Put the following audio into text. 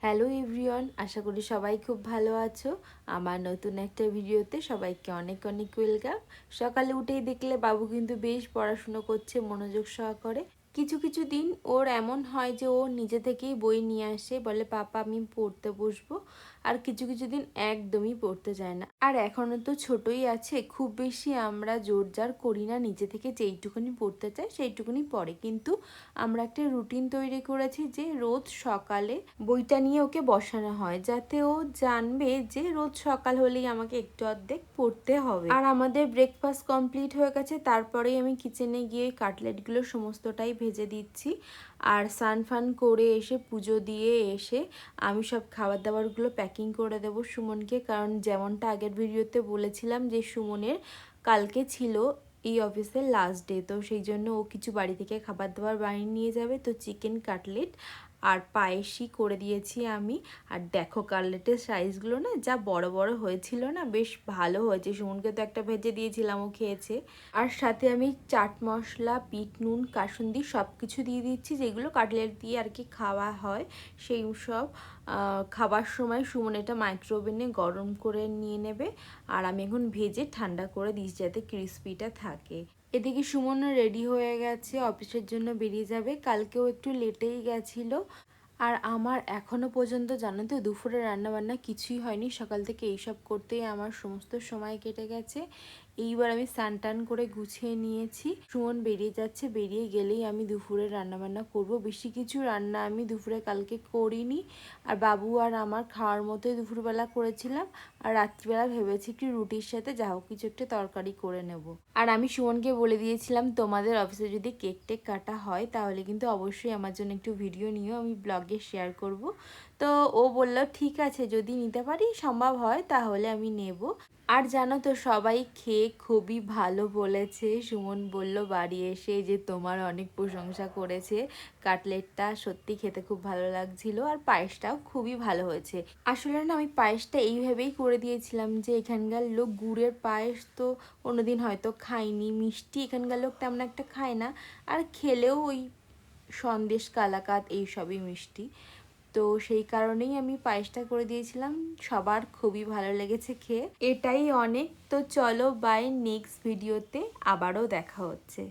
Hello everyone, আশা করি সবাই খুব ভালো আছো। আমার নতুন একটা ভিডিওতে সবাইকে অনেক অনেক ওয়েলকাম। সকালে উঠেই দেখলে বাবু কিন্তু বেশ পড়াশুনো করছে মনোযোগ সহকারে। কিছু কিছু দিন ওর এমন হয় যে ও নিজে থেকেই বই নিয়ে আসে, বলে পাপা আমি পড়তে বসবো। আর কিছু কিছু দিন একদমই পড়তে যায় না। আর এখনও তো ছোটই আছে, খুব বেশি আমরা জোরজার করি না, নিজে থেকে যেইটুকুনি পড়তে চায় সেইটুকুনি পড়ে। কিন্তু আমরা একটা রুটিন তৈরি করেছি যে রোজ সকালে বইটা নিয়ে ওকে বসানো হয়, যাতে ও জানবে যে রোজ সকাল হলেই আমাকে একটু অর্ধেক পড়তে হবে। আর আমাদের ব্রেকফাস্ট কমপ্লিট হয়ে গেছে, তারপরেই আমি কিচেনে গিয়ে কাটলেটগুলো সমস্তটাই ভেজে দিচ্ছি। আর স্নান ফান করে এসে পুজো দিয়ে এসে আমি সব খাবার দাবারগুলো প্যাকিং করে দেবো সুমনকে, কারণ যেমনটা আগের ভিডিওতে বলেছিলাম যে সুমনের কালকে ছিল এই অফিসের লাস্ট ডে, তো সেই জন্য ও কিছু বাড়ি থেকে খাবার দাবার বানিয়ে নিয়ে যাবে। তো চিকেন কাটলেট আর পায়েসই করে দিয়েছি আমি। আর দেখো কাটলেটের সাইজগুলো না যা বড় বড় হয়েছিল না, বেশ ভালো হয়েছে। সুমনকে তো একটা ভেজে দিয়েছিলাম, ও খেয়েছে। আর সাথে আমি চাট মশলা, বিট নুন, কাসুন্দি সব কিছু দিয়ে দিচ্ছি, যেগুলো কাটলেট দিয়ে আর কি খাওয়া হয় সেই সব। খাবার সময় সুমন এটা মাইক্রোওভেনে গরম করে নিয়ে নেবে। আর আমি এখন ভেজে ঠান্ডা করে দিচ্ছি যাতে ক্রিস্পিটা থাকে। এদিকে সুমনও রেডি হয়ে গেছে, অফিসের জন্য বেরিয়ে যাবে। কালকেও একটু লেটেই গেছিলো। আর আমার এখনও পর্যন্ত জানো তো দুপুরে রান্নাবান্না কিছুই হয়নি। সকাল থেকে এইসব করতেই আমার সমস্ত সময় কেটে গেছে। এইবার আমি স্নান টান করে গুছিয়ে নিয়েছি, সুমন বেরিয়ে যাচ্ছে, বেরিয়ে গেলেই আমি দুপুরে রান্নাবান্না করব। বেশি কিছু রান্না আমি দুপুরে কালকে করিনি। আর বাবু আর আমার খাওয়ার মতোই দুপুরবেলা করেছিলাম। আর রাত্রিবেলা ভেবেছি একটু রুটির সাথে যা হোক কিছু একটা তরকারি করে নেব। আর আমি সুমনকে বলে দিয়েছিলাম তোমাদের অফিসে যদি কেক টেক কাটা হয় তাহলে কিন্তু অবশ্যই আমার জন্য একটু ভিডিও নিও, আমি ব্লগে শেয়ার করব। তো ও বলল ঠিক আছে, যদি নিতে পারি সম্ভব হয় তাহলে আমি নেব। আর জানো তো সবাই খেয়ে খুবই ভালো বলেছে। সুমন বলল বাড়ি এসে যে তোমার অনেক প্রশংসা করেছে, কাটলেটটা সত্যি খেতে খুব ভালো লাগছিল, আর পায়েসটাও খুবই ভালো হয়েছে। আসলে না আমি পায়েসটা এইভাবেই করে দিয়েছিলাম যে এখানকার লোক গুড়ের পায়েস তো কোনোদিন হয়তো খায়নি, মিষ্টি এখানকার লোক তেমন একটা খায় না, আর খেলেও ওই সন্দেশ কালাকাঁদ এইসবই মিষ্টি। তো সেই কারণেই আমি পায়েসটা করে দিয়েছিলাম, সবার খুবই ভালো লেগেছে খেয়ে। এটাই অনেক। তো চলো বাই, নেক্সট ভিডিওতে আবারও দেখা হচ্ছে।